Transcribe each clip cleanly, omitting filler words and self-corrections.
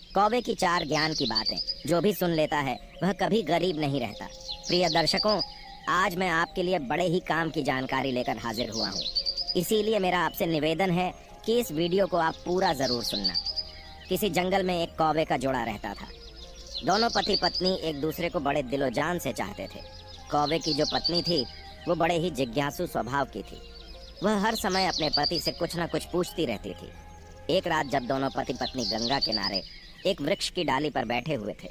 कौवे की चार ज्ञान की बातें जो भी सुन लेता है वह कभी गरीब नहीं रहता। प्रिय दर्शकों, आज मैं आपके लिए बड़े ही काम की जानकारी लेकर हाजिर हुआ हूँ। इसीलिए मेरा आपसे निवेदन है कि इस वीडियो को आप पूरा जरूर सुनना। किसी जंगल में एक कौवे का जोड़ा रहता था। दोनों पति पत्नी एक दूसरे को बड़े दिलो जान से चाहते थे। कौवे की जो पत्नी थी वो बड़े ही जिज्ञासु स्वभाव की थी। वह हर समय अपने पति से कुछ न कुछ पूछती रहती थी। एक रात जब दोनों पति पत्नी गंगा किनारे एक वृक्ष की डाली पर बैठे हुए थे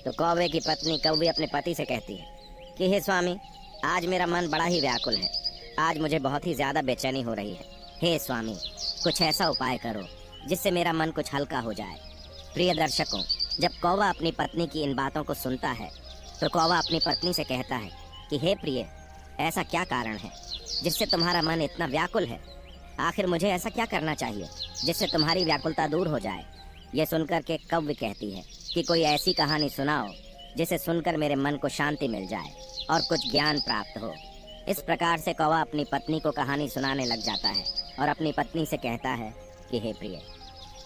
तो कौवे की पत्नी कौवी अपने पति से कहती है कि हे स्वामी, आज मेरा मन बड़ा ही व्याकुल है। आज मुझे बहुत ही ज्यादा बेचैनी हो रही है। हे स्वामी, कुछ ऐसा उपाय करो जिससे मेरा मन कुछ हल्का हो जाए। प्रिय दर्शकों, जब कौवा अपनी पत्नी की इन बातों को सुनता है तो कौवा अपनी पत्नी से कहता है कि हे प्रिय, ऐसा क्या कारण है जिससे तुम्हारा मन इतना व्याकुल है? आखिर मुझे ऐसा क्या करना चाहिए जिससे तुम्हारी व्याकुलता दूर हो जाए? ये सुनकर के कौवी कहती है कि कोई ऐसी कहानी सुनाओ जिसे सुनकर मेरे मन को शांति मिल जाए और कुछ ज्ञान प्राप्त हो। इस प्रकार से कौवा अपनी पत्नी को कहानी सुनाने लग जाता है और अपनी पत्नी से कहता है कि हे प्रिय,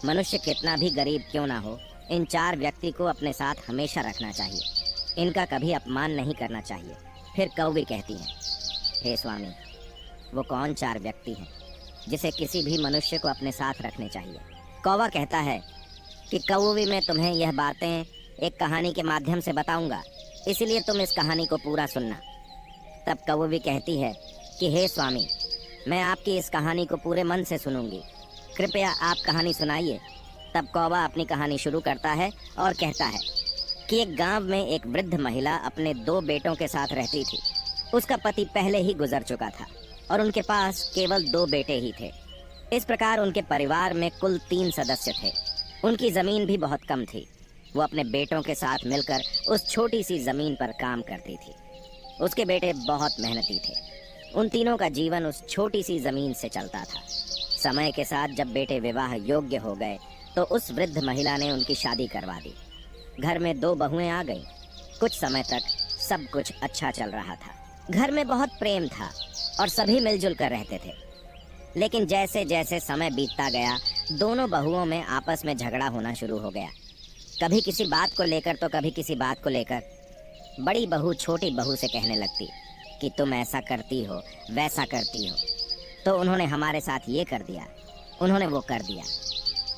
मनुष्य कितना भी गरीब क्यों ना हो, इन चार व्यक्ति को अपने साथ हमेशा रखना चाहिए। इनका कभी अपमान नहीं करना चाहिए। फिर कौवी कहती है, हे स्वामी, वो कौन चार व्यक्ति हैं जिसे किसी भी मनुष्य को अपने साथ रखने चाहिए? कौवा कहता है कि कौवी, मैं तुम्हें यह बातें एक कहानी के माध्यम से बताऊंगा, इसलिए तुम इस कहानी को पूरा सुनना। तब कौवी कहती है कि हे स्वामी, मैं आपकी इस कहानी को पूरे मन से सुनूंगी, कृपया आप कहानी सुनाइए। तब कौवा अपनी कहानी शुरू करता है और कहता है कि एक गांव में एक वृद्ध महिला अपने 2 बेटों के साथ रहती थी। उसका पति पहले ही गुजर चुका था और उनके पास केवल 2 बेटे ही थे। इस प्रकार उनके परिवार में कुल 3 सदस्य थे। उनकी जमीन भी बहुत कम थी। वो अपने बेटों के साथ मिलकर उस छोटी सी जमीन पर काम करती थी। उसके बेटे बहुत मेहनती थे। उन तीनों का जीवन उस छोटी सी जमीन से चलता था। समय के साथ जब बेटे विवाह योग्य हो गए तो उस वृद्ध महिला ने उनकी शादी करवा दी। घर में 2 बहुएं आ गईं। कुछ समय तक सब कुछ अच्छा चल रहा था। घर में बहुत प्रेम था और सभी मिलजुल कर रहते थे। लेकिन जैसे जैसे समय बीतता गया, दोनों बहुओं में आपस में झगड़ा होना शुरू हो गया। कभी किसी बात को लेकर तो कभी किसी बात को लेकर। बड़ी बहू छोटी बहू से कहने लगती कि तुम ऐसा करती हो, वैसा करती हो, तो उन्होंने हमारे साथ ये कर दिया, उन्होंने वो कर दिया।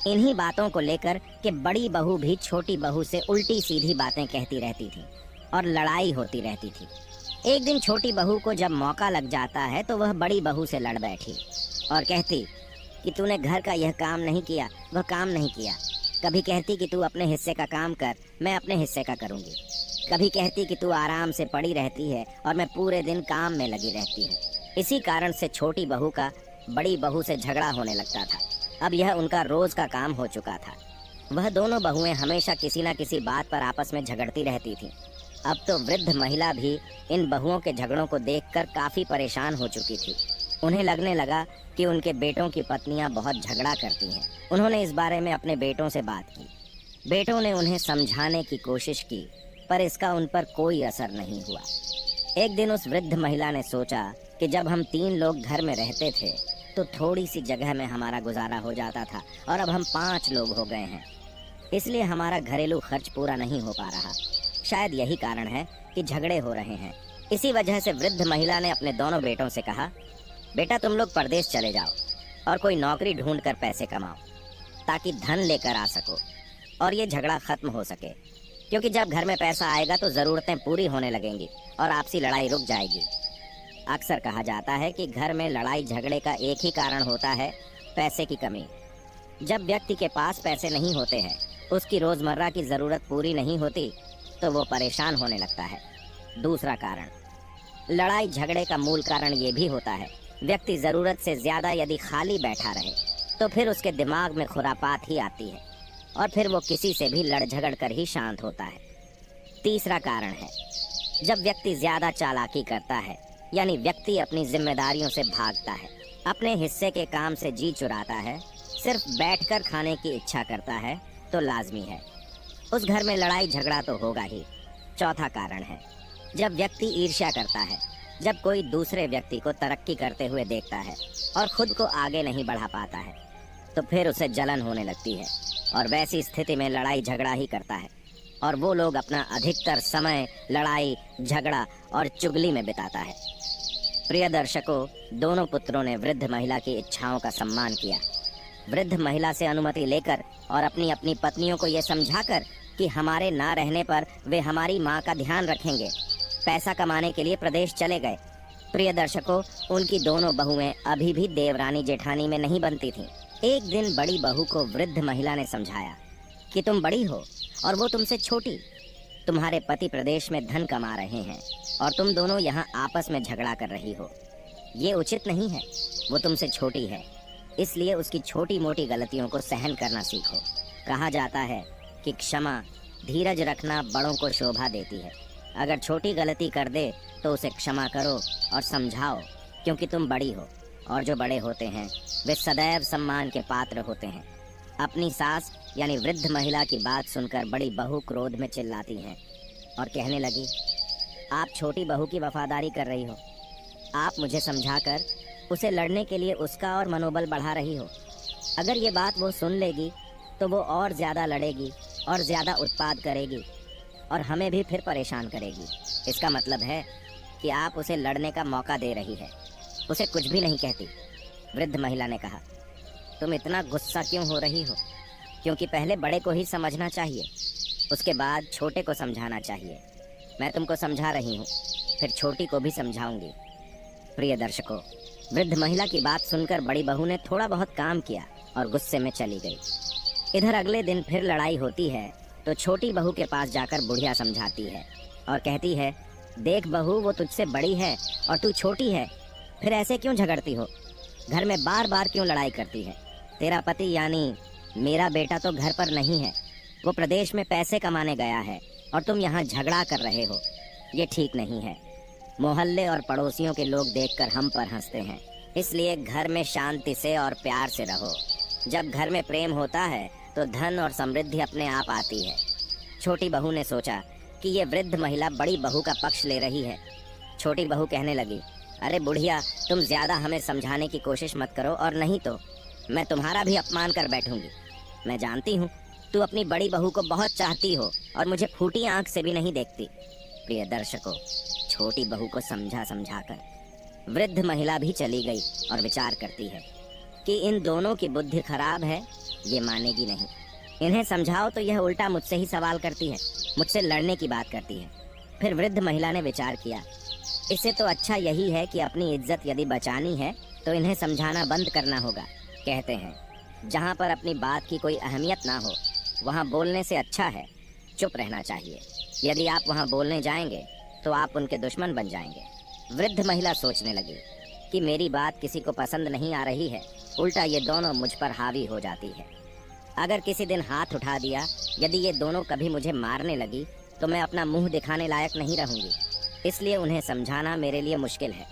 इन्हीं बातों को लेकर कि बड़ी बहू भी छोटी बहू से उल्टी सीधी बातें कहती रहती थी और लड़ाई होती रहती थी। एक दिन छोटी बहू को जब मौका लग जाता है तो वह बड़ी बहू से लड़ बैठी और कहती कि तूने घर का यह काम नहीं किया, वह काम नहीं किया। कभी कहती कि तू अपने हिस्से का काम कर, मैं अपने हिस्से का करूंगी। कभी कहती कि तू आराम से पड़ी रहती है और मैं पूरे दिन काम में लगी रहती हूँ। इसी कारण से छोटी बहू का बड़ी बहू से झगड़ा होने लगता था। अब यह उनका रोज का काम हो चुका था। वह दोनों बहुएं हमेशा किसी न किसी बात पर आपस में झगड़ती रहती थीं। अब तो वृद्ध महिला भी इन बहुओं के झगड़ों को देखकर काफी परेशान हो चुकी थी। उन्हें लगने लगा कि उनके बेटों की पत्नियां बहुत झगड़ा करती हैं। उन्होंने इस बारे में अपने बेटों से बात की। बेटों ने उन्हें समझाने की कोशिश की, पर इसका उन पर कोई असर नहीं हुआ। एक दिन उस वृद्ध महिला ने सोचा कि जब हम 3 लोग घर में रहते थे तो थोड़ी सी जगह में हमारा गुजारा हो जाता था और अब हम 5 लोग हो गए हैं, इसलिए हमारा घरेलू खर्च पूरा नहीं हो पा रहा। शायद यही कारण है कि झगड़े हो रहे हैं। इसी वजह से वृद्ध महिला ने अपने दोनों बेटों से कहा, बेटा तुम लोग परदेश चले जाओ और कोई नौकरी ढूंढ कर पैसे कमाओ ताकि धन लेकर आ सको और ये झगड़ा खत्म हो सके, क्योंकि जब घर में पैसा आएगा तो ज़रूरतें पूरी होने लगेंगी और आपसी लड़ाई रुक जाएगी। अक्सर कहा जाता है कि घर में लड़ाई झगड़े का एक ही कारण होता है, पैसे की कमी। जब व्यक्ति के पास पैसे नहीं होते हैं, उसकी रोज़मर्रा की ज़रूरत पूरी नहीं होती, तो वो परेशान होने लगता है। दूसरा कारण, लड़ाई झगड़े का मूल कारण ये भी होता है, व्यक्ति ज़रूरत से ज़्यादा यदि खाली बैठा रहे तो फिर उसके दिमाग में खुरापात ही आती है और फिर वो किसी से भी लड़ झगड़ कर ही शांत होता है। तीसरा कारण है, जब व्यक्ति ज़्यादा चालाकी करता है, यानी व्यक्ति अपनी जिम्मेदारियों से भागता है, अपने हिस्से के काम से जी चुराता है, सिर्फ बैठकर खाने की इच्छा करता है, तो लाजमी है उस घर में लड़ाई झगड़ा तो होगा ही। चौथा कारण है, जब व्यक्ति ईर्ष्या करता है, जब कोई दूसरे व्यक्ति को तरक्की करते हुए देखता है और खुद को आगे नहीं बढ़ा पाता है, तो फिर उसे जलन होने लगती है और वैसी स्थिति में लड़ाई झगड़ा ही करता है और वो लोग अपना अधिकतर समय लड़ाई झगड़ा और चुगली में बिताता है। प्रिय दर्शकों, दोनों पुत्रों ने वृद्ध महिला की इच्छाओं का सम्मान किया। वृद्ध महिला से अनुमति लेकर और अपनी अपनी पत्नियों को ये समझाकर कि हमारे ना रहने पर वे हमारी माँ का ध्यान रखेंगे, पैसा कमाने के लिए प्रदेश चले गए। प्रिय दर्शकों, उनकी दोनों बहुएं अभी भी देवरानी जेठानी में नहीं बनती थीं। एक दिन बड़ी बहू को वृद्ध महिला ने समझाया कि तुम बड़ी हो और वो तुमसे छोटी। तुम्हारे पति प्रदेश में धन कमा रहे हैं और तुम दोनों यहाँ आपस में झगड़ा कर रही हो। ये उचित नहीं है। वो तुमसे छोटी है, इसलिए उसकी छोटी मोटी गलतियों को सहन करना सीखो। कहा जाता है कि क्षमा, धीरज रखना बड़ों को शोभा देती है। अगर छोटी गलती कर दे तो उसे क्षमा करो और समझाओ, क्योंकि तुम बड़ी हो और जो बड़े होते हैं वे सदैव सम्मान के पात्र होते हैं। अपनी सास यानी वृद्ध महिला की बात सुनकर बड़ी बहू क्रोध में चिल्लाती हैं और कहने लगी, आप छोटी बहू की वफादारी कर रही हो। आप मुझे समझाकर उसे लड़ने के लिए उसका और मनोबल बढ़ा रही हो। अगर ये बात वो सुन लेगी तो वो और ज़्यादा लड़ेगी और ज़्यादा उत्पाद करेगी और हमें भी फिर परेशान करेगी। इसका मतलब है कि आप उसे लड़ने का मौका दे रही है, उसे कुछ भी नहीं कहती। वृद्ध महिला ने कहा, तुम इतना गुस्सा क्यों हो रही हो? क्योंकि पहले बड़े को ही समझना चाहिए, उसके बाद छोटे को समझाना चाहिए। मैं तुमको समझा रही हूँ, फिर छोटी को भी समझाऊंगी। प्रिय दर्शकों, वृद्ध महिला की बात सुनकर बड़ी बहू ने थोड़ा बहुत काम किया और गुस्से में चली गई। इधर अगले दिन फिर लड़ाई होती है तो छोटी बहू के पास जाकर बुढ़िया समझाती है और कहती है, देख बहू, वो तुझसे बड़ी है और तू छोटी है, फिर ऐसे क्यों झगड़ती हो? घर में बार बार क्यों लड़ाई करती है? तेरा पति यानी मेरा बेटा तो घर पर नहीं है, वो प्रदेश में पैसे कमाने गया है और तुम यहाँ झगड़ा कर रहे हो। ये ठीक नहीं है। मोहल्ले और पड़ोसियों के लोग देखकर हम पर हंसते हैं, इसलिए घर में शांति से और प्यार से रहो। जब घर में प्रेम होता है तो धन और समृद्धि अपने आप आती है। छोटी बहू ने सोचा कि ये वृद्ध महिला बड़ी बहू का पक्ष ले रही है। छोटी बहू कहने लगी, अरे बुढ़िया, तुम ज्यादा हमें समझाने की कोशिश मत करो और नहीं तो मैं तुम्हारा भी अपमान कर बैठूंगी। मैं जानती हूँ तू अपनी बड़ी बहू को बहुत चाहती हो और मुझे फूटी आंख से भी नहीं देखती। प्रिय दर्शकों, छोटी बहू को समझा कर वृद्ध महिला भी चली गई और विचार करती है कि इन दोनों की बुद्धि खराब है, ये मानेगी नहीं। इन्हें समझाओ तो यह उल्टा मुझसे ही सवाल करती है, मुझसे लड़ने की बात करती है। फिर वृद्ध महिला ने विचार किया, इससे तो अच्छा यही है कि अपनी इज्जत यदि बचानी है तो इन्हें समझाना बंद करना होगा। कहते हैं, जहाँ पर अपनी बात की कोई अहमियत ना हो वहाँ बोलने से अच्छा है चुप रहना चाहिए। यदि आप वहाँ बोलने जाएंगे तो आप उनके दुश्मन बन जाएंगे। वृद्ध महिला सोचने लगी कि मेरी बात किसी को पसंद नहीं आ रही है, उल्टा ये दोनों मुझ पर हावी हो जाती है। अगर किसी दिन हाथ उठा दिया, यदि ये दोनों कभी मुझे मारने लगी तो मैं अपना मुंह दिखाने लायक नहीं रहूंगी, इसलिए उन्हें समझाना मेरे लिए मुश्किल है।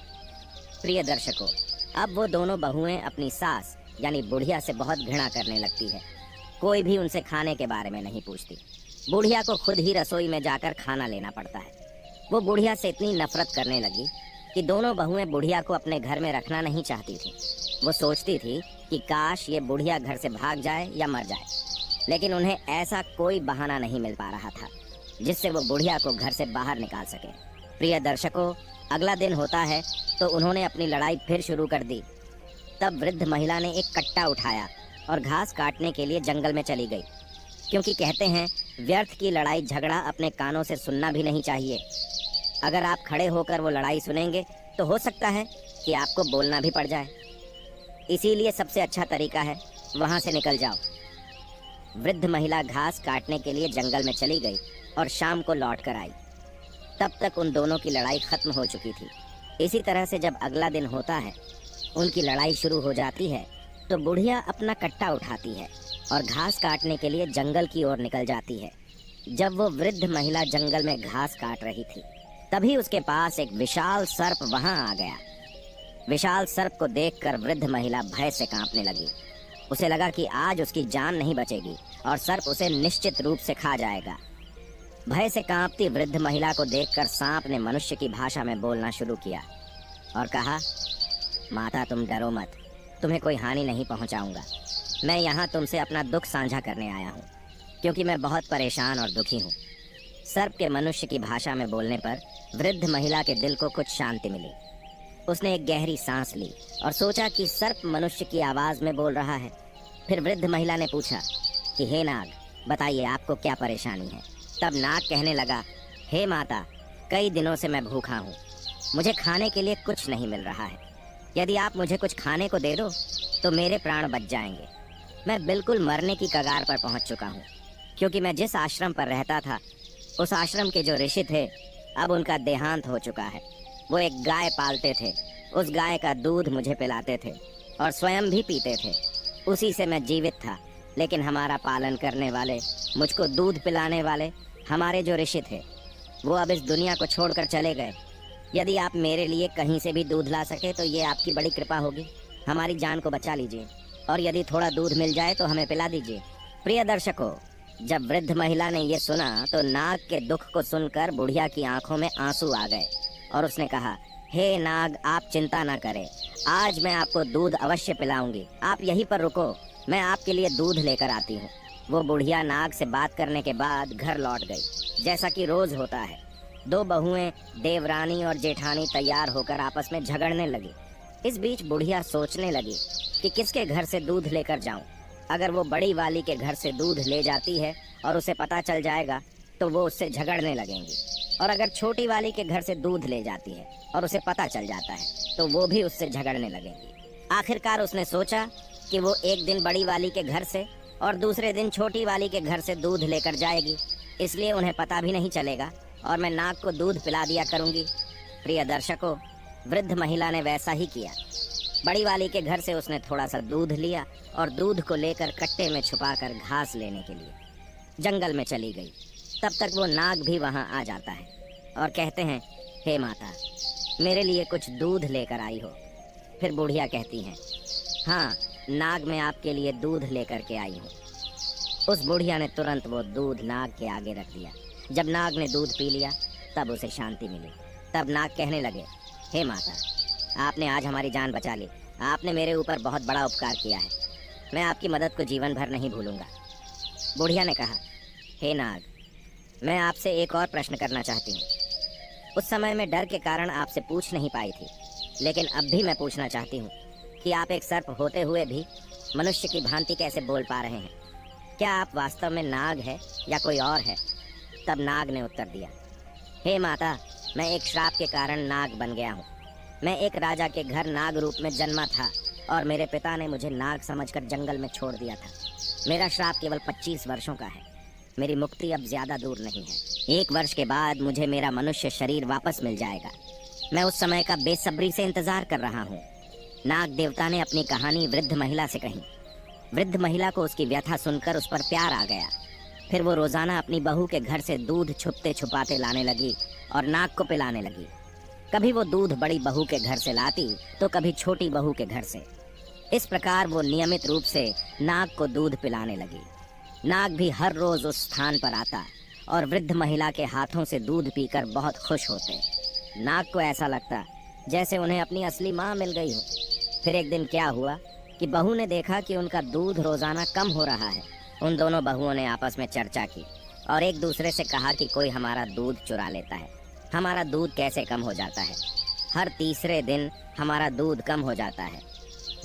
प्रिय दर्शकों, अब वो दोनों बहुएं अपनी सास यानी बुढ़िया से बहुत घृणा करने लगती है। कोई भी उनसे खाने के बारे में नहीं पूछती। बुढ़िया को खुद ही रसोई में जाकर खाना लेना पड़ता है। वो बुढ़िया से इतनी नफरत करने लगी कि दोनों बहुएं बुढ़िया को अपने घर में रखना नहीं चाहती थी। वो सोचती थी कि काश ये बुढ़िया घर से भाग जाए या मर जाए, लेकिन उन्हें ऐसा कोई बहाना नहीं मिल पा रहा था जिससे वो बुढ़िया को घर से बाहर निकाल सके। प्रिय दर्शकों, अगला दिन होता है तो उन्होंने अपनी लड़ाई फिर शुरू कर दी। तब वृद्ध महिला ने एक कट्टा उठाया और घास काटने के लिए जंगल में चली गई, क्योंकि कहते हैं व्यर्थ की लड़ाई झगड़ा अपने कानों से सुनना भी नहीं चाहिए। अगर आप खड़े होकर वो लड़ाई सुनेंगे तो हो सकता है कि आपको बोलना भी पड़ जाए। इसीलिए सबसे अच्छा तरीका है वहाँ से निकल जाओ। वृद्ध महिला घास काटने के लिए जंगल में चली गई और शाम को लौट कर आई। तब तक उन दोनों की लड़ाई खत्म हो चुकी थी। इसी तरह से जब अगला दिन होता है, उनकी लड़ाई शुरू हो जाती है तो बुढ़िया अपना कट्टा उठाती है और घास काटने के लिए जंगल की ओर निकल जाती है। जब वो वृद्ध महिला जंगल में घास काट रही थी, तभी उसके पास एक विशाल सर्प वहां आ गया। विशाल सर्प को देखकर वृद्ध महिला भय से कांपने लगी। उसे लगा कि आज उसकी जान नहीं बचेगी और सर्प उसे निश्चित रूप से खा जाएगा। भय से कांपती वृद्ध महिला को देखकर सांप ने मनुष्य की भाषा में बोलना शुरू किया और कहा, माता तुम डरो मत, तुम्हें कोई हानि नहीं पहुंचाऊंगा। मैं यहाँ तुमसे अपना दुख साझा करने आया हूँ, क्योंकि मैं बहुत परेशान और दुखी हूँ। सर्प के मनुष्य की भाषा में बोलने पर वृद्ध महिला के दिल को कुछ शांति मिली। उसने एक गहरी सांस ली और सोचा कि सर्प मनुष्य की आवाज में बोल रहा है। फिर वृद्ध महिला ने पूछा कि हे नाग, बताइए आपको क्या परेशानी है। तब नाग कहने लगा, हे माता, कई दिनों से मैं भूखा हूँ, मुझे खाने के लिए कुछ नहीं मिल रहा है। यदि आप मुझे कुछ खाने को दे दो तो मेरे प्राण बच जाएंगे। मैं बिल्कुल मरने की कगार पर पहुँच चुका हूँ, क्योंकि मैं जिस आश्रम पर रहता था उस आश्रम के जो ऋषि थे अब उनका देहांत हो चुका है। वो एक गाय पालते थे, उस गाय का दूध मुझे पिलाते थे और स्वयं भी पीते थे। उसी से मैं जीवित था, लेकिन हमारा पालन करने वाले, मुझको दूध पिलाने वाले हमारे जो ऋषि थे वो अब इस दुनिया को छोड़कर चले गए। यदि आप मेरे लिए कहीं से भी दूध ला सके तो ये आपकी बड़ी कृपा होगी। हमारी जान को बचा लीजिए और यदि थोड़ा दूध मिल जाए तो हमें पिला दीजिए। प्रिय दर्शकों, जब वृद्ध महिला ने ये सुना तो नाग के दुख को सुनकर बुढ़िया की आंखों में आंसू आ गए और उसने कहा, हे नाग, आप चिंता ना करें, आज मैं आपको दूध अवश्य पिलाऊंगी। आप यहीं पर रुको, मैं आपके लिए दूध लेकर आती हूँ। वो बुढ़िया नाग से बात करने के बाद घर लौट गई। जैसा कि रोज होता है, दो बहुएं देवरानी और जेठानी तैयार होकर आपस में झगड़ने लगी। इस बीच बुढ़िया सोचने लगी कि किसके घर से दूध लेकर जाऊं। अगर वो बड़ी वाली के घर से दूध ले जाती है और उसे पता चल जाएगा तो वो उससे झगड़ने लगेंगी, और अगर छोटी वाली के घर से दूध ले जाती है और उसे पता चल जाता है तो वो भी उससे झगड़ने लगेंगी। आखिरकार उसने सोचा कि वो एक दिन बड़ी वाली के घर से और दूसरे दिन छोटी वाली के घर से दूध लेकर जाएगी, इसलिए उन्हें पता भी नहीं चलेगा और मैं नाग को दूध पिला दिया करूंगी। प्रिय दर्शकों, वृद्ध महिला ने वैसा ही किया। बड़ी वाली के घर से उसने थोड़ा सा दूध लिया और दूध को लेकर कट्टे में छुपाकर घास लेने के लिए जंगल में चली गई। तब तक वो नाग भी वहां आ जाता है और कहते हैं, हे माता, मेरे लिए कुछ दूध लेकर आई हो। फिर बुढ़िया कहती हैं, हाँ नाग, मैं आपके लिए दूध लेकर के आई हूँ। उस बुढ़िया ने तुरंत वो दूध नाग के आगे रख दिया। जब नाग ने दूध पी लिया तब उसे शांति मिली। तब नाग कहने लगे, हे माता, आपने आज हमारी जान बचा ली। आपने मेरे ऊपर बहुत बड़ा उपकार किया है, मैं आपकी मदद को जीवन भर नहीं भूलूंगा। बुढ़िया ने कहा, हे नाग, मैं आपसे एक और प्रश्न करना चाहती हूँ। उस समय मैं डर के कारण आपसे पूछ नहीं पाई थी, लेकिन अब भी मैं पूछना चाहती हूँ कि आप एक सर्प होते हुए भी मनुष्य की भांति कैसे बोल पा रहे हैं? क्या आप वास्तव में नाग है या कोई और है? तब नाग ने उत्तर दिया, हे माता, मैं एक श्राप के कारण नाग बन गया हूँ। मैं एक राजा के घर नाग रूप में जन्मा था और मेरे पिता ने मुझे नाग समझकर जंगल में छोड़ दिया था। मेरा श्राप केवल 25 वर्षों का है। मेरी मुक्ति अब ज्यादा दूर नहीं है। 1 वर्ष के बाद मुझे मेरा मनुष्य शरीर वापस मिल जाएगा। मैं उस समय का बेसब्री से इंतजार कर रहा हूँ। नाग देवता ने अपनी कहानी वृद्ध महिला से कही। वृद्ध महिला को उसकी व्यथा सुनकर उस पर प्यार आ गया। फिर वो रोजाना अपनी बहू के घर से दूध छुपते छुपाते लाने लगी और नाग को पिलाने लगी। कभी वो दूध बड़ी बहू के घर से लाती तो कभी छोटी बहू के घर से। इस प्रकार वो नियमित रूप से नाग को दूध पिलाने लगी। नाग भी हर रोज उस स्थान पर आता और वृद्ध महिला के हाथों से दूध पीकर बहुत खुश होते। नाग को ऐसा लगता जैसे उन्हें अपनी असली माँ मिल गई हो। फिर एक दिन क्या हुआ कि बहू ने देखा कि उनका दूध रोजाना कम हो रहा है। उन दोनों बहुओं ने आपस में चर्चा की और एक दूसरे से कहा कि कोई हमारा दूध चुरा लेता है। हमारा दूध कैसे कम हो जाता है? हर तीसरे दिन हमारा दूध कम हो जाता है।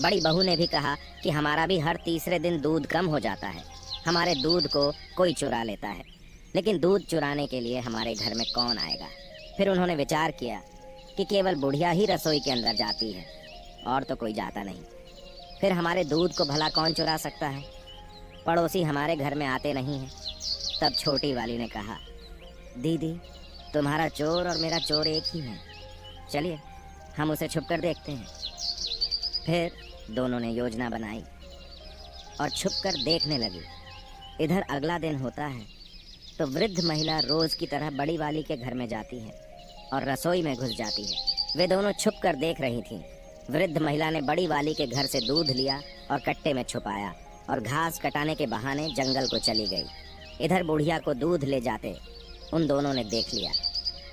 बड़ी बहू ने भी कहा कि हमारा भी हर तीसरे दिन दूध कम हो जाता है। हमारे दूध को कोई चुरा लेता है, लेकिन दूध चुराने के लिए हमारे घर में कौन आएगा? फिर उन्होंने विचार किया कि केवल बुढ़िया ही रसोई के अंदर जाती है और तो कोई जाता नहीं। फिर हमारे दूध को भला कौन चुरा सकता है? पड़ोसी हमारे घर में आते नहीं हैं। तब छोटी वाली ने कहा, दीदी, तुम्हारा चोर और मेरा चोर एक ही है, चलिए हम उसे छुपकर देखते हैं। फिर दोनों ने योजना बनाई और छुपकर देखने लगी। इधर अगला दिन होता है तो वृद्ध महिला रोज की तरह बड़ी वाली के घर में जाती है और रसोई में घुस जाती है। वे दोनों छुपकर देख रही थीं। वृद्ध महिला ने बड़ी वाली के घर से दूध लिया और कट्टे में छुपाया और घास कटाने के बहाने जंगल को चली गई। इधर बुढ़िया को दूध ले जाते उन दोनों ने देख लिया।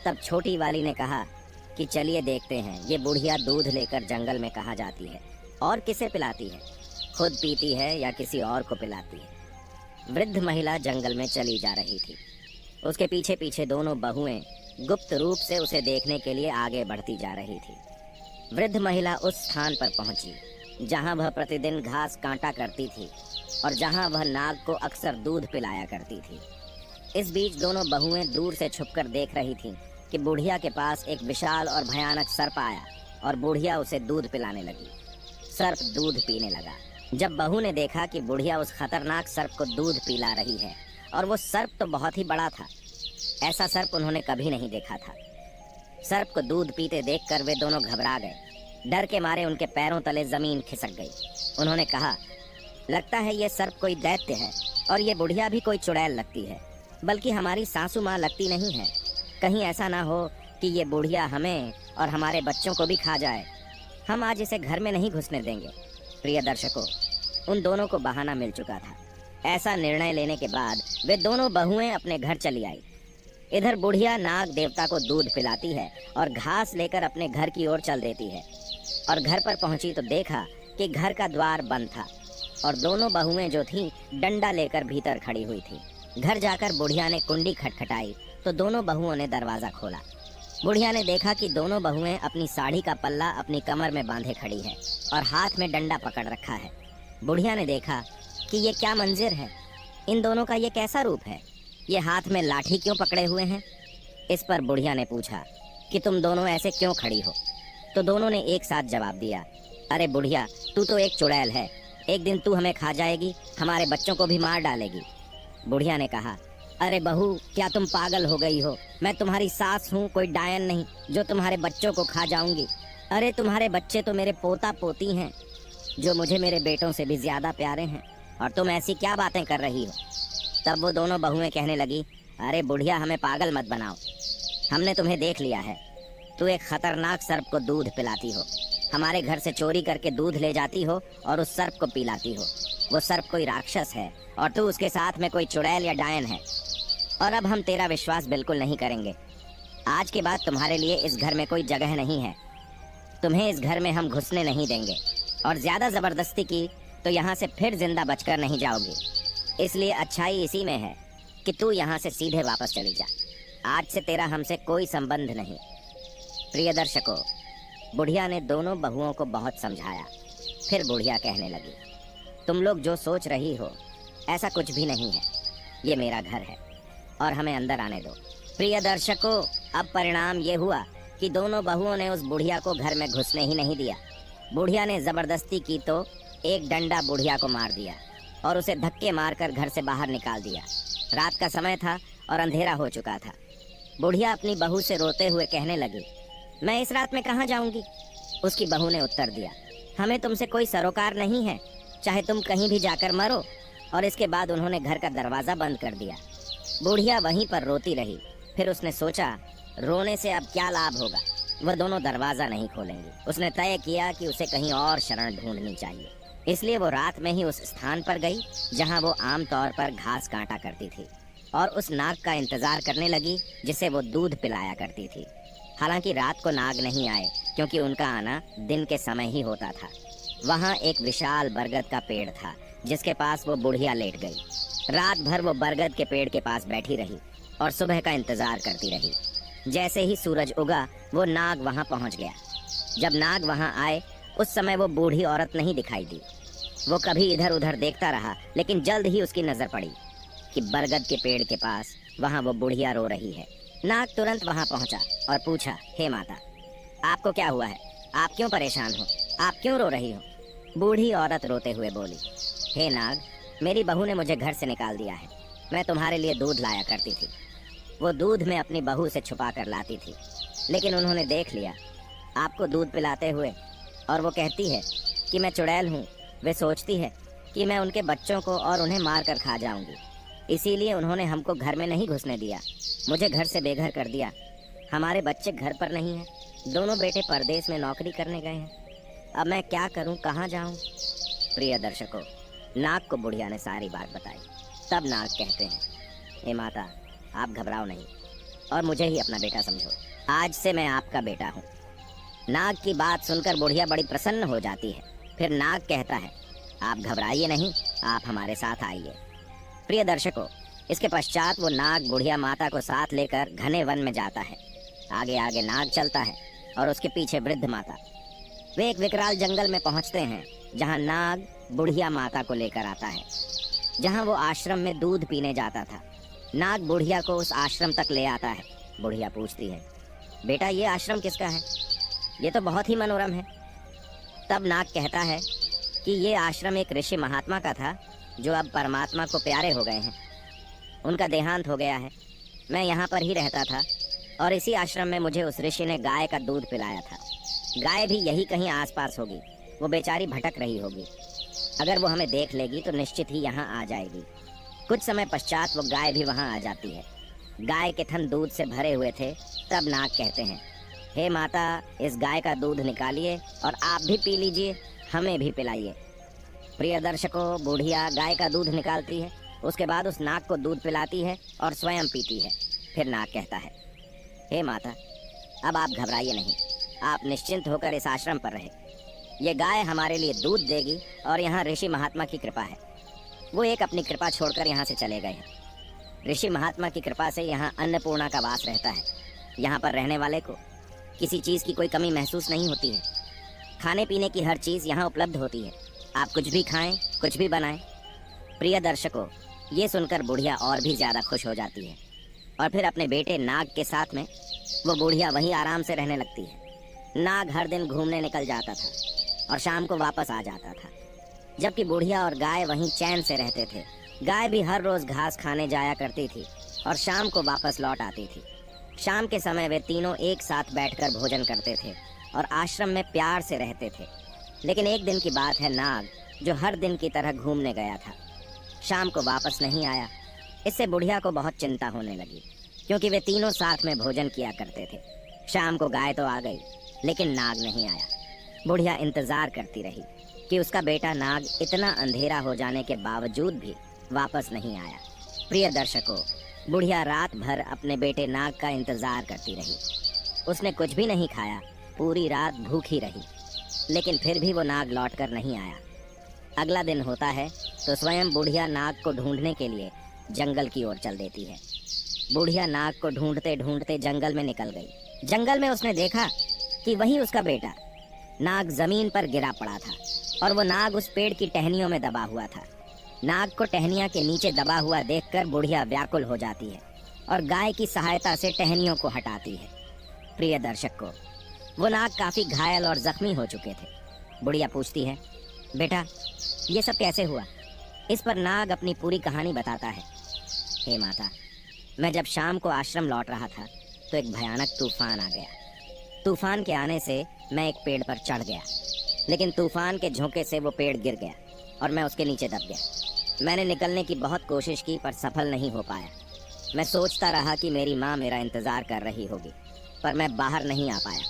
तब छोटी वाली ने कहा कि चलिए देखते हैं ये बुढ़िया दूध लेकर जंगल में कहाँ जाती है और किसे पिलाती है। खुद पीती है या किसी और को पिलाती है। वृद्ध महिला जंगल में चली जा रही थी। उसके पीछे पीछे दोनों बहुएं गुप्त रूप से उसे देखने के लिए आगे बढ़ती जा रही थी। वृद्ध महिला उस स्थान पर पहुंची जहां वह प्रतिदिन घास काटा करती थी और जहां वह नाग को अक्सर दूध पिलाया करती थी। इस बीच दोनों बहुएं दूर से छुपकर देख रही थीं कि बुढ़िया के पास एक विशाल और भयानक सर्प आया और बुढ़िया उसे दूध पिलाने लगी। सर्प दूध पीने लगा। जब बहू ने देखा कि बुढ़िया उस खतरनाक सर्प को दूध पिला रही है, और वो सर्प तो बहुत ही बड़ा था, ऐसा सर्प उन्होंने कभी नहीं देखा था। सर्प को दूध पीते देखकर वे दोनों घबरा गए। डर के मारे उनके पैरों तले जमीन खिसक गई। उन्होंने कहा, लगता है ये सर्प कोई दैत्य है और ये बुढ़िया भी कोई चुड़ैल लगती है, बल्कि हमारी सासू माँ लगती नहीं है। कहीं ऐसा ना हो कि ये बुढ़िया हमें और हमारे बच्चों को भी खा जाए। हम आज इसे घर में नहीं घुसने देंगे। प्रिय दर्शकों, उन दोनों को बहाना मिल चुका था। ऐसा निर्णय लेने के बाद वे दोनों बहुएं अपने घर चली आई। इधर बुढ़िया नाग देवता को दूध पिलाती है और घास लेकर अपने घर की ओर चल देती है। और घर पर पहुंची तो देखा कि घर का द्वार बंद था और दोनों बहुएं जो थीं डंडा लेकर भीतर खड़ी हुई थी। घर जाकर बुढ़िया ने कुंडी खटखटाई तो दोनों बहुओं ने दरवाजा खोला। बुढ़िया ने देखा कि दोनों बहुएं अपनी साड़ी का पल्ला अपनी कमर में बांधे खड़ी है और हाथ में डंडा पकड़ रखा है। बुढ़िया ने देखा कि ये क्या मंजर है, इन दोनों का ये कैसा रूप है, ये हाथ में लाठी क्यों पकड़े हुए हैं। इस पर बुढ़िया ने पूछा कि तुम दोनों ऐसे क्यों खड़ी हो। तो दोनों ने एक साथ जवाब दिया, अरे बुढ़िया, तू तो एक चुड़ैल है, एक दिन तू हमें खा जाएगी, हमारे बच्चों को भी मार डालेगी। बुढ़िया ने कहा, अरे बहू, क्या तुम पागल हो गई हो? मैं तुम्हारी सास हूँ, कोई डायन नहीं जो तुम्हारे बच्चों को खा जाऊंगी। अरे तुम्हारे बच्चे तो मेरे पोता पोती हैं, जो मुझे मेरे बेटों से भी ज्यादा प्यारे हैं, और तुम ऐसी क्या बातें कर रही हो। तब वो दोनों बहुएं कहने लगी, अरे बुढ़िया, हमें पागल मत बनाओ, हमने तुम्हें देख लिया है। तू एक खतरनाक सर्प को दूध पिलाती हो, हमारे घर से चोरी करके दूध ले जाती हो और उस सर्प को पिलाती हो। वो सर्प कोई राक्षस है और तू उसके साथ में कोई चुड़ैल या डायन है, और अब हम तेरा विश्वास बिल्कुल नहीं करेंगे। आज के बाद तुम्हारे लिए इस घर में कोई जगह नहीं है, तुम्हें इस घर में हम घुसने नहीं देंगे, और ज्यादा जबरदस्ती की तो यहाँ से फिर जिंदा बचकर नहीं जाओगी। इसलिए अच्छाई इसी में है कि तू यहाँ से सीधे वापस चली जा। आज से तेरा हमसे कोई संबंध नहीं। प्रिय दर्शकों, बुढ़िया ने दोनों बहुओं को बहुत समझाया। फिर बुढ़िया कहने लगी, तुम लोग जो सोच रही हो ऐसा कुछ भी नहीं है, ये मेरा घर है और हमें अंदर आने दो। प्रिय दर्शकों, अब परिणाम ये हुआ कि दोनों बहुओं ने उस बुढ़िया को घर में घुसने ही नहीं दिया। बुढ़िया ने जबरदस्ती की तो एक डंडा बुढ़िया को मार दिया और उसे धक्के मारकर घर से बाहर निकाल दिया। रात का समय था और अंधेरा हो चुका था। बुढ़िया अपनी बहू से रोते हुए कहने लगी, मैं इस रात में कहाँ जाऊंगी। उसकी बहू ने उत्तर दिया, हमें तुमसे कोई सरोकार नहीं है, चाहे तुम कहीं भी जाकर मरो। और इसके बाद उन्होंने घर का दरवाजा बंद कर दिया। बुढ़िया वहीं पर रोती रही। फिर उसने सोचा, रोने से अब क्या लाभ होगा, वह दोनों दरवाजा नहीं खोलेंगी। उसने तय किया कि उसे कहीं और शरण ढूंढनी चाहिए। इसलिए वो रात में ही उस स्थान पर गई जहां वो आम तौर पर घास काटा करती थी, और उस नाग का इंतजार करने लगी जिसे वो दूध पिलाया करती थी। हालांकि रात को नाग नहीं आए, क्योंकि उनका आना दिन के समय ही होता था। वहां एक विशाल बरगद का पेड़ था जिसके पास वो बुढ़िया लेट गई। रात भर वो बरगद के पेड़ के पास बैठी रही और सुबह का इंतजार करती रही। जैसे ही सूरज उगा, वो नाग वहां पहुंच गया। जब नाग वहां आए, उस समय वो बूढ़ी औरत नहीं दिखाई दी। वो कभी इधर उधर देखता रहा, लेकिन जल्द ही उसकी नजर पड़ी कि बरगद के पेड़ के पास वहां वो बुढ़िया रो रही है। नाग तुरंत वहां पहुंचा और पूछा, हे माता, आपको क्या हुआ है? आप क्यों परेशान हो? आप क्यों रो रही हो? बूढ़ी औरत रोते हुए बोली, हे नाग, मेरी बहू ने मुझे घर से निकाल दिया है। मैं तुम्हारे लिए दूध लाया करती थी। वो दूध मैं अपनी बहू से छुपा कर लाती थी, लेकिन उन्होंने देख लिया आपको दूध पिलाते हुए, और वो कहती है कि मैं चुड़ैल हूँ। वे सोचती है कि मैं उनके बच्चों को और उन्हें मार कर खा जाऊंगी। इसीलिए उन्होंने हमको घर में नहीं घुसने दिया, मुझे घर से बेघर कर दिया। हमारे बच्चे घर पर नहीं हैं, दोनों बेटे परदेश में नौकरी करने गए हैं। अब मैं क्या करूं, कहाँ जाऊं? प्रिय दर्शकों, नाग को बुढ़िया ने सारी बात बताई। तब नाग कहते हैं, हे माता, आप घबराओ नहीं और मुझे ही अपना बेटा समझो। आज से मैं आपका बेटा हूँ। नाग की बात सुनकर बुढ़िया बड़ी प्रसन्न हो जाती है। फिर नाग कहता है, आप घबराइए नहीं, आप हमारे साथ आइए। प्रिय दर्शकों, इसके पश्चात वो नाग बुढ़िया माता को साथ लेकर घने वन में जाता है। आगे आगे नाग चलता है और उसके पीछे वृद्ध माता। वे एक विकराल जंगल में पहुंचते हैं जहां नाग बुढ़िया माता को लेकर आता है, जहां वो आश्रम में दूध पीने जाता था। नाग बुढ़िया को उस आश्रम तक ले आता है। बुढ़िया पूछती है, बेटा ये आश्रम किसका है? ये तो बहुत ही मनोरम है। तब नाग कहता है कि ये आश्रम एक ऋषि महात्मा का था जो अब परमात्मा को प्यारे हो गए हैं। उनका देहांत हो गया है। मैं यहाँ पर ही रहता था और इसी आश्रम में मुझे उस ऋषि ने गाय का दूध पिलाया था। गाय भी यही कहीं आसपास होगी। वो बेचारी भटक रही होगी। अगर वो हमें देख लेगी तो निश्चित ही यहाँ आ जाएगी। कुछ समय पश्चात वो गाय भी वहाँ आ जाती है। गाय के थन दूध से भरे हुए थे। तब नाग कहते हैं, हे माता, इस गाय का दूध निकालिए और आप भी पी लीजिए, हमें भी पिलाइए। प्रिय दर्शकों, बुढ़िया गाय का दूध निकालती है, उसके बाद उस नाग को दूध पिलाती है और स्वयं पीती है। फिर नाग कहता है, हे माता, अब आप घबराइए नहीं, आप निश्चिंत होकर इस आश्रम पर रहे। ये गाय हमारे लिए दूध देगी और यहाँ ऋषि महात्मा की कृपा है। वो एक अपनी कृपा छोड़कर यहाँ से चले गए हैं। ऋषि महात्मा की कृपा से यहाँ अन्नपूर्णा का वास रहता है। यहाँ पर रहने वाले को किसी चीज़ की कोई कमी महसूस नहीं होती है। खाने पीने की हर चीज़ यहाँ उपलब्ध होती है। आप कुछ भी खाएं, कुछ भी बनाएं। प्रिय दर्शकों, ये सुनकर बुढ़िया और भी ज़्यादा खुश हो जाती है और फिर अपने बेटे नाग के साथ में वो बुढ़िया वहीं आराम से रहने लगती है। नाग हर दिन घूमने निकल जाता था और शाम को वापस आ जाता था, जबकि बुढ़िया और गाय वहीं चैन से रहते थे। गाय भी हर रोज़ घास खाने जाया करती थी और शाम को वापस लौट आती थी। शाम के समय वे तीनों एक साथ बैठकर भोजन करते थे और आश्रम में प्यार से रहते थे। लेकिन एक दिन की बात है, नाग जो हर दिन की तरह घूमने गया था, शाम को वापस नहीं आया। इससे बुढ़िया को बहुत चिंता होने लगी, क्योंकि वे तीनों साथ में भोजन किया करते थे। शाम को गाय तो आ गई, लेकिन नाग नहीं आया। बुढ़िया इंतजार करती रही कि उसका बेटा नाग इतना अंधेरा हो जाने के बावजूद भी वापस नहीं आया। प्रिय दर्शकों, बुढ़िया रात भर अपने बेटे नाग का इंतजार करती रही। उसने कुछ भी नहीं खाया, पूरी रात भूखी रही, लेकिन फिर भी वो नाग लौटकर नहीं आया। अगला दिन होता है तो स्वयं बुढ़िया नाग को ढूंढने के लिए जंगल की ओर चल देती है। बुढ़िया नाग को ढूंढते ढूंढते जंगल में निकल गई। जंगल में उसने देखा कि वही उसका बेटा नाग जमीन पर गिरा पड़ा था और वो नाग उस पेड़ की टहनियों में दबा हुआ था। नाग को टहनियाँ के नीचे दबा हुआ देखकर बुढ़िया व्याकुल हो जाती है और गाय की सहायता से टहनियों को हटाती है। प्रिय दर्शकों, वो नाग काफी घायल और जख्मी हो चुके थे। बुढ़िया पूछती है, बेटा ये सब कैसे हुआ? इस पर नाग अपनी पूरी कहानी बताता है। हे माता, मैं जब शाम को आश्रम लौट रहा था तो एक भयानक तूफान आ गया। तूफान के आने से मैं एक पेड़ पर चढ़ गया, लेकिन तूफान के झोंके से वो पेड़ गिर गया और मैं उसके नीचे दब गया। मैंने निकलने की बहुत कोशिश की पर सफल नहीं हो पाया। मैं सोचता रहा कि मेरी माँ मेरा इंतज़ार कर रही होगी, पर मैं बाहर नहीं आ पाया।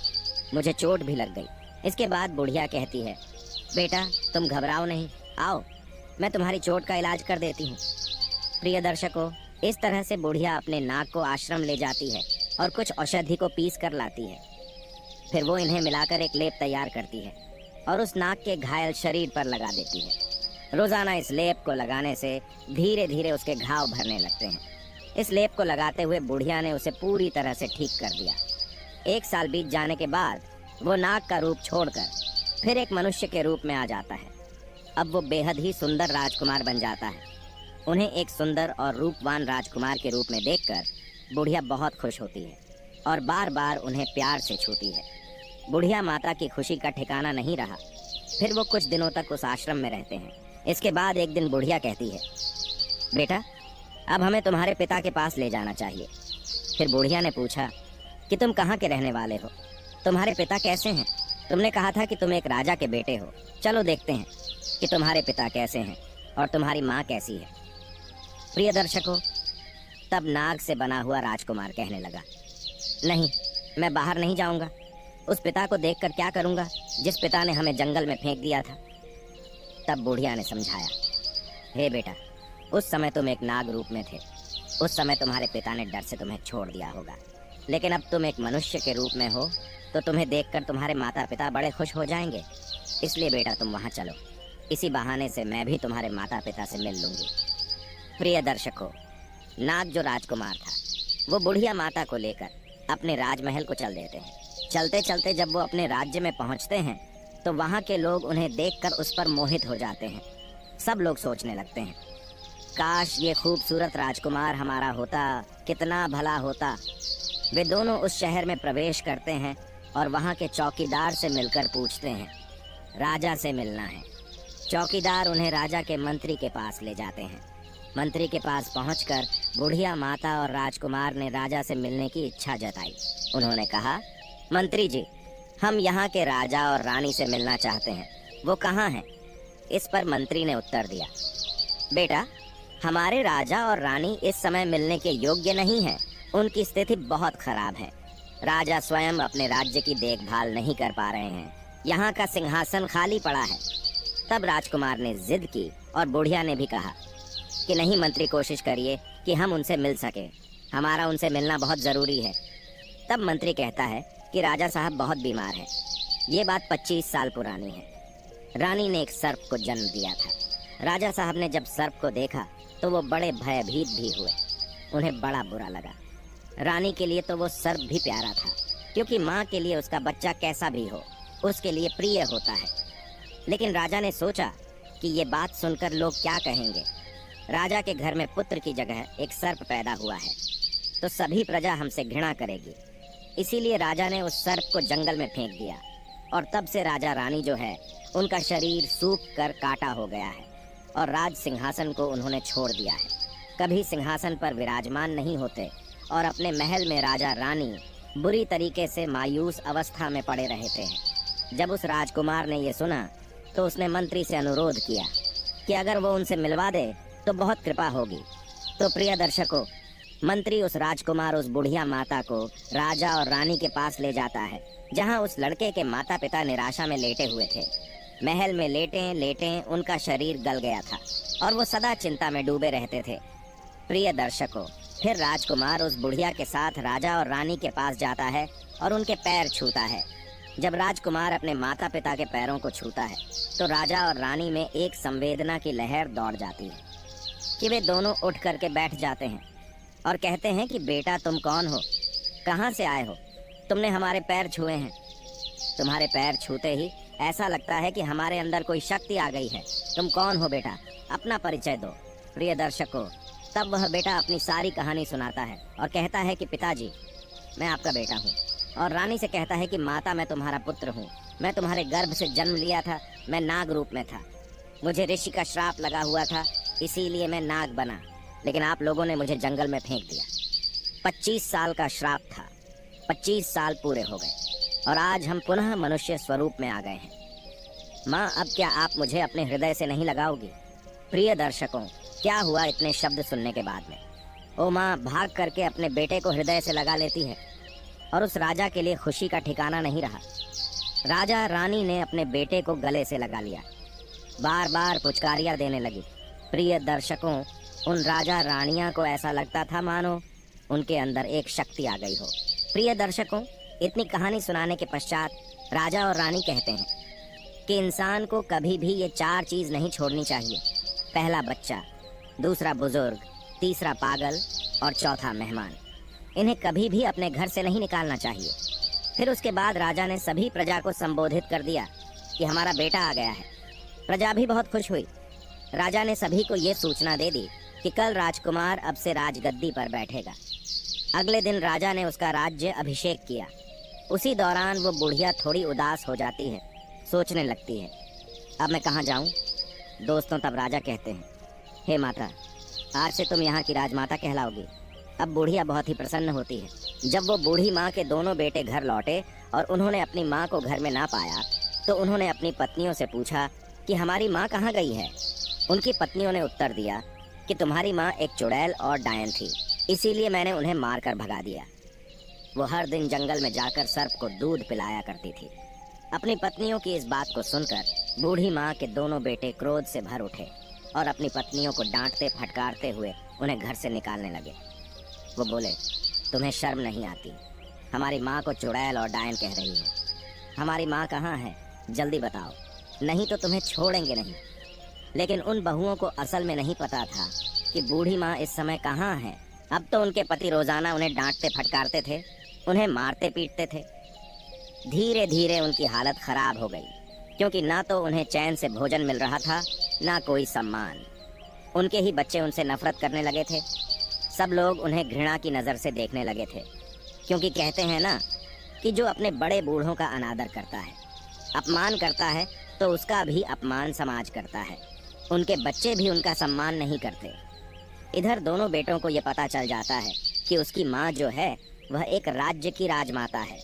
मुझे चोट भी लग गई। इसके बाद बुढ़िया कहती है, बेटा तुम घबराओ नहीं, आओ मैं तुम्हारी चोट का इलाज कर देती हूँ। प्रिय दर्शकों, इस तरह से बुढ़िया अपने नाग को आश्रम ले जाती है और कुछ औषधि को पीस कर लाती है। फिर वो इन्हें मिलाकर एक लेप तैयार करती है और उस नाग के घायल शरीर पर लगा देती है। रोजाना इस लेप को लगाने से धीरे धीरे उसके घाव भरने लगते हैं। इस लेप को लगाते हुए बुढ़िया ने उसे पूरी तरह से ठीक कर दिया। 1 साल बीत जाने के बाद वो नाग का रूप छोड़कर फिर एक मनुष्य के रूप में आ जाता है। अब वो बेहद ही सुंदर राजकुमार बन जाता है। उन्हें एक सुंदर और रूपवान राजकुमार के रूप में देखकर बुढ़िया बहुत खुश होती है और बार बार उन्हें प्यार से छूती है। बुढ़िया माता की खुशी का ठिकाना नहीं रहा। फिर वो कुछ दिनों तक उस आश्रम में रहते हैं। इसके बाद एक दिन बुढ़िया कहती है, बेटा अब हमें तुम्हारे पिता के पास ले जाना चाहिए। फिर बुढ़िया ने पूछा कि तुम कहाँ के रहने वाले हो? तुम्हारे पिता कैसे हैं? तुमने कहा था कि तुम एक राजा के बेटे हो। चलो देखते हैं कि तुम्हारे पिता कैसे हैं और तुम्हारी माँ कैसी है। प्रिय दर्शकों, तब नाग से बना हुआ राजकुमार कहने लगा, नहीं, मैं बाहर नहीं जाऊंगा। उस पिता को देखकर क्या करूंगा जिस पिता ने हमें जंगल में फेंक दिया था। तब बुढ़िया ने समझाया, हे बेटा, उस समय तुम एक नाग रूप में थे। उस समय तुम्हारे पिता ने डर से तुम्हें छोड़ दिया होगा, लेकिन अब तुम एक मनुष्य के रूप में हो तो तुम्हें देखकर तुम्हारे माता पिता बड़े खुश हो जाएंगे। इसलिए बेटा तुम वहाँ चलो। इसी बहाने से मैं भी तुम्हारे माता पिता से मिल लूंगी। प्रिय दर्शकों, नाग जो राजकुमार था वो बुढ़िया माता को लेकर अपने राजमहल को चल देते हैं। चलते चलते जब वो अपने राज्य में पहुंचते हैं तो वहाँ के लोग उन्हें देखकर उस पर मोहित हो जाते हैं। सब लोग सोचने लगते हैं, काश ये खूबसूरत राजकुमार हमारा होता, कितना भला होता। वे दोनों उस शहर में प्रवेश करते हैं और वहाँ के चौकीदार से मिलकर पूछते हैं, राजा से मिलना है। चौकीदार उन्हें राजा के मंत्री के पास ले जाते हैं। मंत्री के पास पहुंचकर बुढ़िया माता और राजकुमार ने राजा से मिलने की इच्छा जताई। उन्होंने कहा, मंत्री जी, हम यहाँ के राजा और रानी से मिलना चाहते हैं, वो कहाँ हैं? इस पर मंत्री ने उत्तर दिया, बेटा, हमारे राजा और रानी इस समय मिलने के योग्य नहीं हैं। उनकी स्थिति बहुत खराब है। राजा स्वयं अपने राज्य की देखभाल नहीं कर पा रहे हैं। यहाँ का सिंहासन खाली पड़ा है। तब राजकुमार ने जिद की और बुढ़िया ने भी कहा कि नहीं मंत्री, कोशिश करिए कि हम उनसे मिल सके, हमारा उनसे मिलना बहुत ज़रूरी है। तब मंत्री कहता है कि राजा साहब बहुत बीमार है। ये बात 25 साल पुरानी है। रानी ने एक सर्प को जन्म दिया था। राजा साहब ने जब सर्प को देखा तो वो बड़े भयभीत भी हुए। उन्हें बड़ा बुरा लगा। रानी के लिए तो वो सर्प भी प्यारा था, क्योंकि माँ के लिए उसका बच्चा कैसा भी हो उसके लिए प्रिय होता है। लेकिन राजा ने सोचा कि ये बात सुनकर लोग क्या कहेंगे। राजा के घर में पुत्र की जगह एक सर्प पैदा हुआ है तो सभी प्रजा हमसे घृणा करेगी। इसीलिए राजा ने उस सर्प को जंगल में फेंक दिया और तब से राजा रानी जो है उनका शरीर सूख कर काटा हो गया है और राज सिंहासन को उन्होंने छोड़ दिया है। कभी सिंहासन पर विराजमान नहीं होते और अपने महल में राजा रानी बुरी तरीके से मायूस अवस्था में पड़े रहते हैं। जब उस राजकुमार ने ये सुना तो उसने मंत्री से अनुरोध किया कि अगर वो उनसे मिलवा दे तो बहुत कृपा होगी। तो प्रिय दर्शकों, मंत्री उस राजकुमार, उस बुढ़िया माता को राजा और रानी के पास ले जाता है, जहां उस लड़के के माता पिता निराशा में लेटे हुए थे। महल में लेटे लेटे उनका शरीर गल गया था और वो सदा चिंता में डूबे रहते थे। प्रिय दर्शकों, फिर राजकुमार उस बुढ़िया के साथ राजा और रानी के पास जाता है और उनके पैर छूता है। जब राजकुमार अपने माता पिता के पैरों को छूता है तो राजा और रानी में एक संवेदना की लहर दौड़ जाती है कि वे दोनों उठ करके बैठ जाते हैं और कहते हैं कि बेटा, तुम कौन हो, कहाँ से आए हो, तुमने हमारे पैर छुए हैं। तुम्हारे पैर छूते ही ऐसा लगता है कि हमारे अंदर कोई शक्ति आ गई है। तुम कौन हो बेटा, अपना परिचय दो। प्रिय दर्शकों, तब वह बेटा अपनी सारी कहानी सुनाता है और कहता है कि पिताजी, मैं आपका बेटा हूँ। और रानी से कहता है कि माता, मैं तुम्हारा पुत्र हूँ, मैं तुम्हारे गर्भ से जन्म लिया था, मैं नाग रूप में था, मुझे ऋषि का श्राप लगा हुआ था, इसीलिए मैं नाग बना, लेकिन आप लोगों ने मुझे जंगल में फेंक दिया। 25 साल का श्राप था, 25 साल पूरे हो गए और आज हम पुनः मनुष्य स्वरूप में आ गए हैं। माँ, अब क्या आप मुझे अपने हृदय से नहीं लगाओगी? प्रिय दर्शकों, क्या हुआ इतने शब्द सुनने के बाद में? ओ माँ भाग करके अपने बेटे को हृदय से लगा लेती है और उस राजा के लिए खुशी का ठिकाना नहीं रहा। राजा रानी ने अपने बेटे को गले से लगा लिया, बार बार पुचकारियाँ देने लगी। प्रिय दर्शकों, उन राजा रानियां को ऐसा लगता था मानो उनके अंदर एक शक्ति आ गई हो। प्रिय दर्शकों, इतनी कहानी सुनाने के पश्चात राजा और रानी कहते हैं कि इंसान को कभी भी ये 4 चीज़ नहीं छोड़नी चाहिए। पहला बच्चा, दूसरा बुजुर्ग, तीसरा पागल और चौथा मेहमान। इन्हें कभी भी अपने घर से नहीं निकालना चाहिए। फिर उसके बाद राजा ने सभी प्रजा को संबोधित कर दिया कि हमारा बेटा आ गया है। प्रजा भी बहुत खुश हुई। राजा ने सभी को ये सूचना दे दी कि कल राजकुमार अब से राजगद्दी पर बैठेगा। अगले दिन राजा ने उसका राज्य अभिषेक किया। उसी दौरान वो बुढ़िया थोड़ी उदास हो जाती है, सोचने लगती है, अब मैं कहाँ जाऊँ? दोस्तों, तब राजा कहते हैं, हे माता, आज से तुम यहाँ की राजमाता कहलाओगी। अब बुढ़िया बहुत ही प्रसन्न होती है। जब वो बूढ़ी माँ के दोनों बेटे घर लौटे और उन्होंने अपनी माँ को घर में ना पाया तो उन्होंने अपनी पत्नियों से पूछा कि हमारी माँ कहाँ गई है। उनकी पत्नियों ने उत्तर दिया कि तुम्हारी माँ एक चुड़ैल और डायन थी, इसीलिए मैंने उन्हें मारकर भगा दिया। वो हर दिन जंगल में जाकर सर्प को दूध पिलाया करती थी। अपनी पत्नियों की इस बात को सुनकर बूढ़ी माँ के दोनों बेटे क्रोध से भर उठे और अपनी पत्नियों को डांटते फटकारते हुए उन्हें घर से निकालने लगे। वो बोले, तुम्हें शर्म नहीं आती? हमारी माँ को चुड़ैल और डायन कह रही है। हमारी माँ कहाँ है, जल्दी बताओ, नहीं तो तुम्हें छोड़ेंगे नहीं। लेकिन उन बहुओं को असल में नहीं पता था कि बूढ़ी माँ इस समय कहाँ है। अब तो उनके पति रोजाना उन्हें डांटते फटकारते थे, उन्हें मारते पीटते थे। धीरे धीरे उनकी हालत खराब हो गई, क्योंकि ना तो उन्हें चैन से भोजन मिल रहा था, ना कोई सम्मान। उनके ही बच्चे उनसे नफरत करने लगे थे। सब लोग उन्हें घृणा की नज़र से देखने लगे थे, क्योंकि कहते हैं ना कि जो अपने बड़े बूढ़ों का अनादर करता है, अपमान करता है, तो उसका भी अपमान समाज करता है। उनके बच्चे भी उनका सम्मान नहीं करते। इधर दोनों बेटों को ये पता चल जाता है कि उसकी माँ जो है वह एक राज्य की राजमाता है।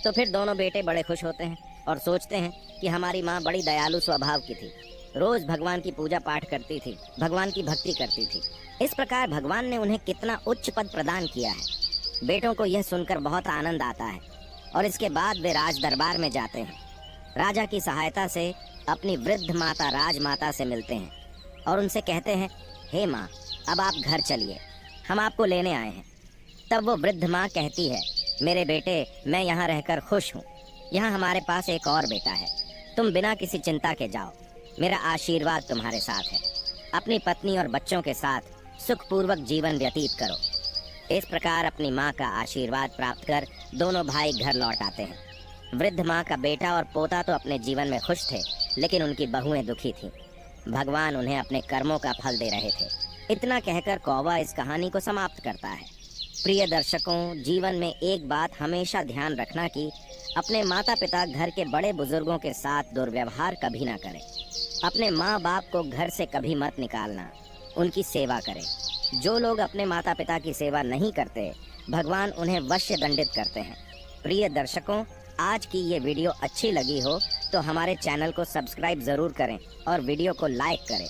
तो फिर दोनों बेटे बड़े खुश होते हैं और सोचते हैं कि हमारी माँ बड़ी दयालु स्वभाव की थी, रोज भगवान की पूजा पाठ करती थी, भगवान की भक्ति करती थी। इस प्रकार भगवान ने उन्हें कितना उच्च पद प्रदान किया है। बेटों को यह सुनकर बहुत आनंद आता है और इसके बाद वे राज दरबार में जाते हैं। राजा की सहायता से अपनी वृद्ध माता राजमाता से मिलते हैं और उनसे कहते हैं, हे माँ, अब आप घर चलिए, हम आपको लेने आए हैं। तब वो वृद्ध माँ कहती है, मेरे बेटे, मैं यहाँ रहकर खुश हूँ। यहाँ हमारे पास एक और बेटा है, तुम बिना किसी चिंता के जाओ, मेरा आशीर्वाद तुम्हारे साथ है। अपनी पत्नी और बच्चों के साथ सुखपूर्वक जीवन व्यतीत करो। इस प्रकार अपनी माँ का आशीर्वाद प्राप्त कर दोनों भाई घर लौट आते हैं। वृद्ध माँ का बेटा और पोता तो अपने जीवन में खुश थे, लेकिन उनकी बहुएं दुखी थीं। भगवान उन्हें अपने कर्मों का फल दे रहे थे। इतना कहकर कौवा इस कहानी को समाप्त करता है। प्रिय दर्शकों, जीवन में एक बात हमेशा ध्यान रखना कि अपने माता पिता, घर के बड़े बुजुर्गों के साथ दुर्व्यवहार कभी ना करें। अपने माँ बाप को घर से कभी मत निकालना, उनकी सेवा करें। जो लोग अपने माता पिता की सेवा नहीं करते, भगवान उन्हें वश्य दंडित करते हैं। प्रिय दर्शकों, आज की ये वीडियो अच्छी लगी हो तो हमारे चैनल को सब्सक्राइब ज़रूर करें और वीडियो को लाइक करें।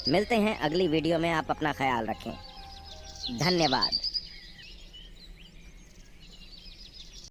मिलते हैं अगली वीडियो में। आप अपना ख्याल रखें। धन्यवाद।